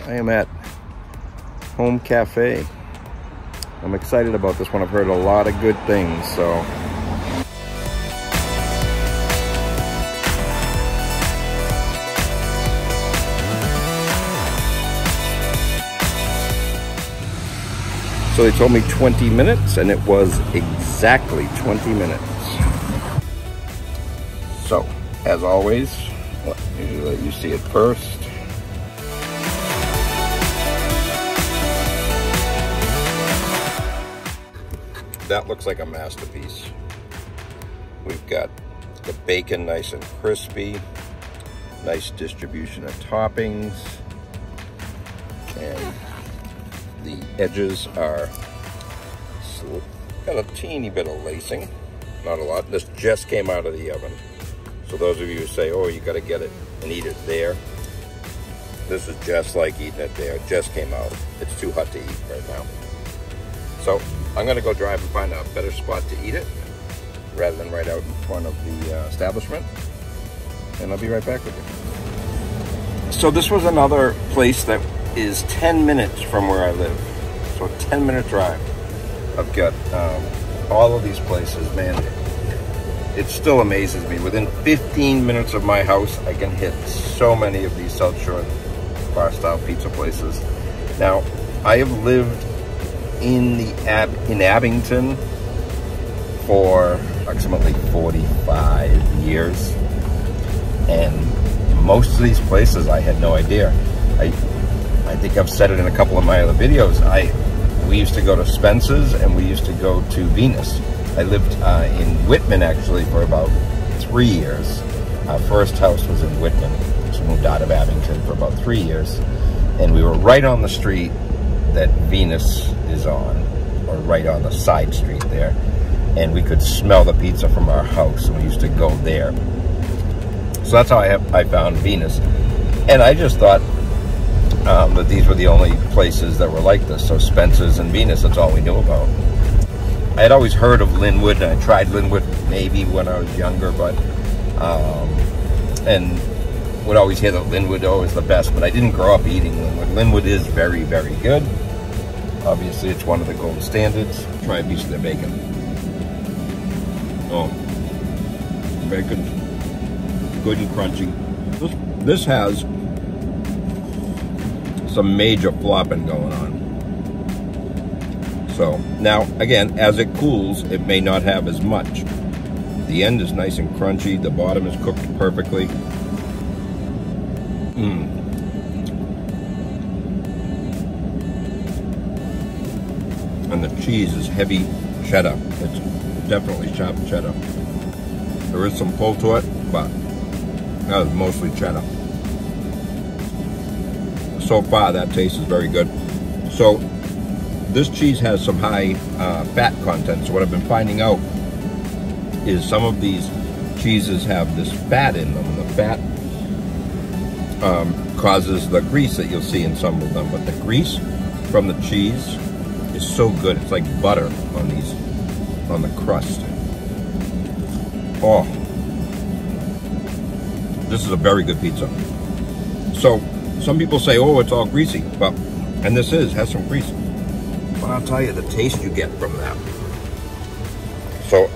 I am at Home Cafe. I'm excited about this one. I've heard a lot of good things, so. So they told me 20 minutes, and it was exactly 20 minutes. So, as always, usually let you see it first. That looks like a masterpiece. We've got the bacon nice and crispy, nice distribution of toppings, and the edges are got a teeny bit of lacing, not a lot. This just came out of the oven. So those of you who say, oh, you gotta get it and eat it there, this is just like eating it there. It just came out. It's too hot to eat right now. So I'm gonna go drive and find a better spot to eat it rather than right out in front of the establishment. And I'll be right back with you. So this was another place that is 10 minutes from where I live. So a 10-minute drive. I've got all of these places, man. It still amazes me. Within 15 minutes of my house, I can hit so many of these South Shore Bar Style pizza places. Now, I have lived in Abington for approximately 45 years, and most of these places I had no idea. I think I've said it in a couple of my other videos. We used to go to Spencer's and we used to go to Venus. I lived in Whitman actually for about 3 years. Our first house was in Whitman. So we moved out of Abington for about 3 years, and we were right on the street that Venus is on, or right on the side street there, and we could smell the pizza from our house, and we used to go there. So that's how I found Venus, and I just thought that these were the only places that were like this. So Spencer's and Venus, that's all we knew about. I had always heard of Linwood, and I tried Linwood maybe when I was younger, but and would always hear that Linwood is the best, but I didn't grow up eating Linwood. Linwood is very, very good. Obviously, it's one of the gold standards. Try a piece of their bacon. Oh, bacon, good and crunchy. This has some major flopping going on. So now, again, as it cools, it may not have as much. The end is nice and crunchy. The bottom is cooked perfectly. And the cheese is heavy cheddar. It's definitely sharp cheddar. There is some pull to it, but that is mostly cheddar. So far, that taste is very good. So this cheese has some high fat content. So what I've been finding out is some of these cheeses have this fat in them, and the fat causes the grease that you'll see in some of them. But the grease from the cheese is so good. It's like butter on these, on the crust. Oh, this is a very good pizza. So some people say, oh, it's all greasy, but, and this has some grease. But I'll tell you, the taste you get from that. So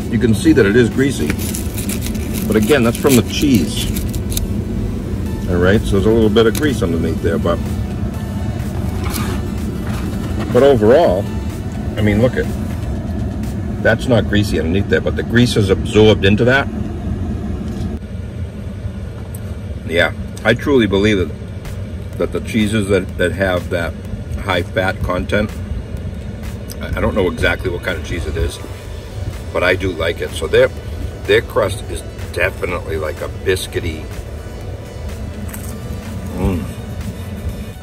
you can see that it is greasy, but again, that's from the cheese. All right, so there's a little bit of grease underneath there, but overall, I mean, look at, that's not greasy underneath there, but the grease is absorbed into that. Yeah, I truly believe that the cheeses that have that high fat content, I don't know exactly what kind of cheese it is, but I do like it. So their crust is definitely like a biscuity.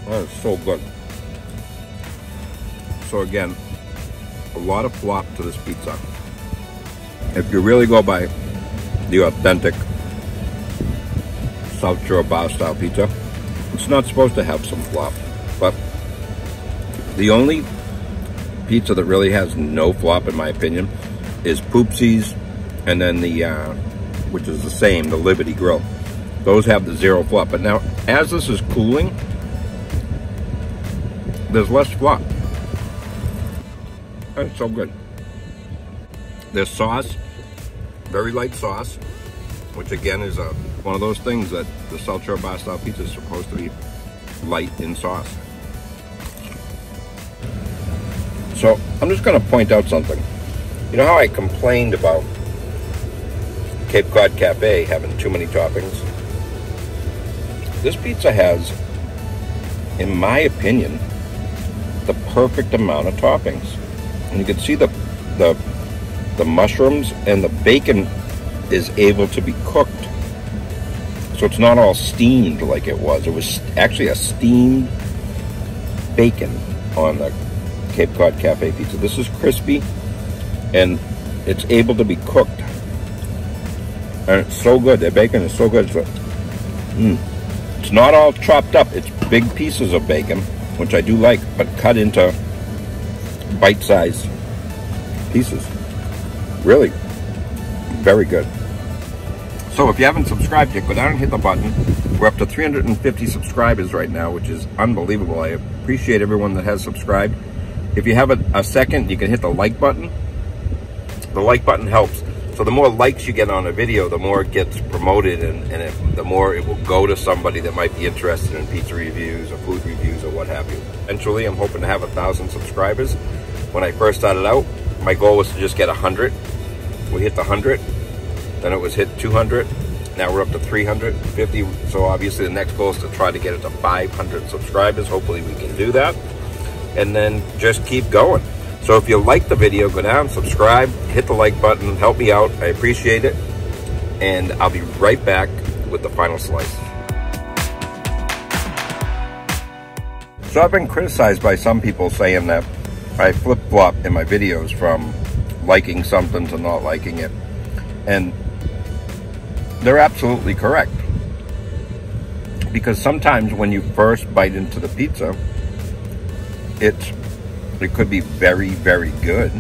Oh, it's so good. So again, a lot of flop to this pizza. If you really go by the authentic South Shore Bar Style pizza, it's not supposed to have some flop. But the only pizza that really has no flop, in my opinion, is Poopsie's, and then the, which is the same, the Liberty Grill. Those have the zero flop. But now, as this is cooling, there's less fluff. It's so good. There's sauce, very light sauce, which again is one of those things that the SouthShore Bar Style pizza is supposed to be light in sauce. So I'm just going to point out something. You know how I complained about Cape Cod Cafe having too many toppings? This pizza has, in my opinion, the perfect amount of toppings. And you can see the mushrooms and the bacon is able to be cooked. So it's not all steamed like it was. It was actually a steamed bacon on the Cape Cod Cafe pizza. This is crispy and it's able to be cooked. And it's so good. The bacon is so good. It's not all chopped up. It's big pieces of bacon, which I do like, but cut into bite-sized pieces. Really very good. So if you haven't subscribed yet, go down and hit the button. We're up to 350 subscribers right now, which is unbelievable. I appreciate everyone that has subscribed. If you have a second, you can hit the like button. The like button helps. So the more likes you get on a video, the more it gets promoted, and the more it will go to somebody that might be interested in pizza reviews or food reviews or what have you. Eventually, I'm hoping to have 1,000 subscribers. When I first started out, my goal was to just get 100. We hit the 100. Then it was hit 200. Now we're up to 350. So obviously the next goal is to try to get it to 500 subscribers. Hopefully we can do that. And then just keep going. So if you like the video, go down, subscribe, hit the like button, help me out. I appreciate it. And I'll be right back with the final slice. So I've been criticized by some people saying that I flip-flop in my videos from liking something to not liking it. And they're absolutely correct. Because sometimes when you first bite into the pizza, it could be very, very good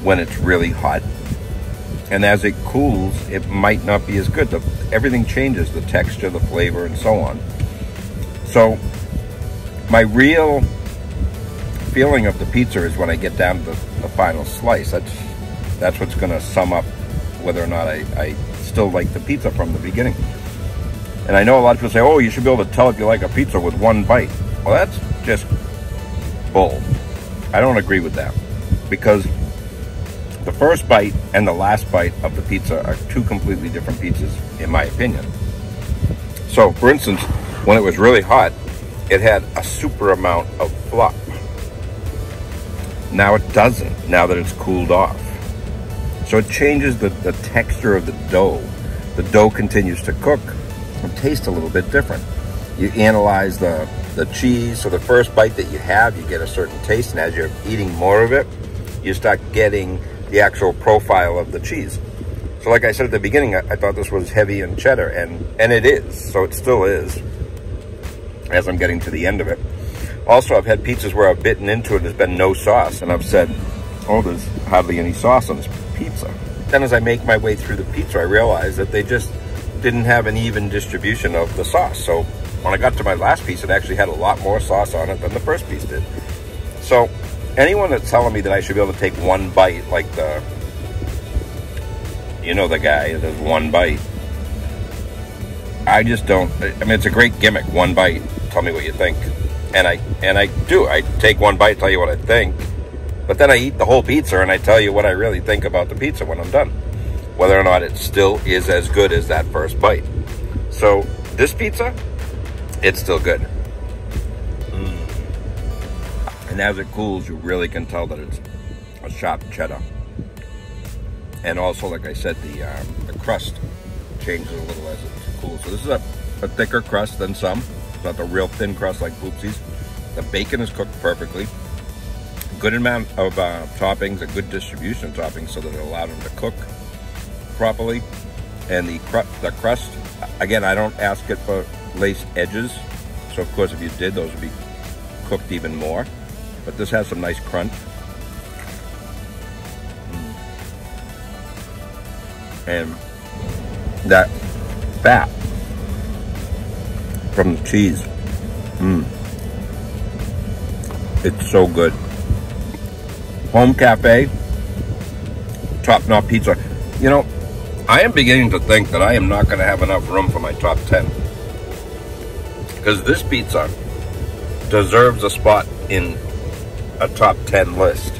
when it's really hot. And as it cools, it might not be as good. Everything changes, the texture, the flavor, and so on. So my real feeling of the pizza is when I get down to the final slice. That's what's going to sum up whether or not I still like the pizza from the beginning. And I know a lot of people say, oh, you should be able to tell if you like a pizza with one bite. Well, that's just bull. I don't agree with that, because the first bite and the last bite of the pizza are two completely different pizzas, in my opinion. So, for instance, when it was really hot, it had a super amount of fluff. Now it doesn't, now that it's cooled off. So it changes the texture of the dough. The dough continues to cook and taste a little bit different. You analyze the cheese, so the first bite that you have, you get a certain taste, and as you're eating more of it, you start getting the actual profile of the cheese. So like I said at the beginning, I thought this was heavy in cheddar, and it is, so it still is, as I'm getting to the end of it. Also, I've had pizzas where I've bitten into it, there's been no sauce, and I've said, oh, there's hardly any sauce on this pizza. Then as I make my way through the pizza, I realized that they just didn't have an even distribution of the sauce. So when I got to my last piece, it actually had a lot more sauce on it than the first piece did. So anyone that's telling me that I should be able to take one bite, like the guy that does one bite, I just don't. I mean, it's a great gimmick, one bite, tell me what you think. And I do. I take one bite, tell you what I think, but then I eat the whole pizza and I tell you what I really think about the pizza when I'm done, whether or not it still is as good as that first bite. So this pizza, it's still good. And as it cools, you really can tell that it's a sharp cheddar. And also, like I said, the crust changes a little as it cools. So this is a thicker crust than some. It's not the real thin crust like Poopsie's. The bacon is cooked perfectly. Good amount of toppings, a good distribution of toppings so that it allowed them to cook properly. And the crust, again, I don't ask it for laced edges. So of course, if you did, those would be cooked even more. But this has some nice crunch. And that fat from the cheese. It's so good. Home cafe, top-notch pizza. You know, I am beginning to think that I am not going to have enough room for my top 10. Because this pizza deserves a spot in a top 10 list.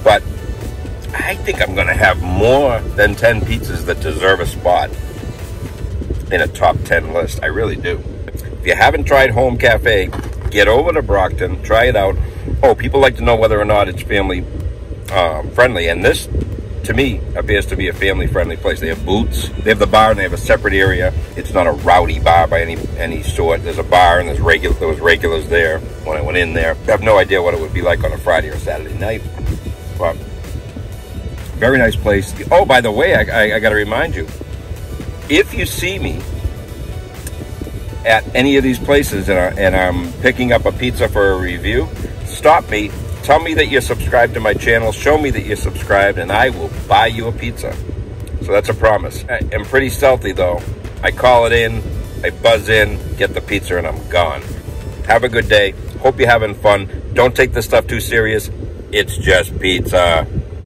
But I think I'm going to have more than 10 pizzas that deserve a spot in a top 10 list. I really do. If you haven't tried Home Cafe, get over to Brockton, try it out. Oh, people like to know whether or not it's family friendly, and this, to me, appears to be a family-friendly place. They have booths, they have the bar, and they have a separate area. It's not a rowdy bar by any sort. There's a bar, and there was regulars there when I went in there. I have no idea what it would be like on a Friday or Saturday night, but very nice place. Oh, by the way, I got to remind you, if you see me at any of these places and I'm picking up a pizza for a review, stop me, tell me that you're subscribed to my channel, show me that you're subscribed, and I will buy you a pizza. So that's a promise. I'm pretty stealthy though. I call it in, I buzz in, get the pizza, and I'm gone. Have a good day. Hope you're having fun. Don't take this stuff too serious. It's just pizza.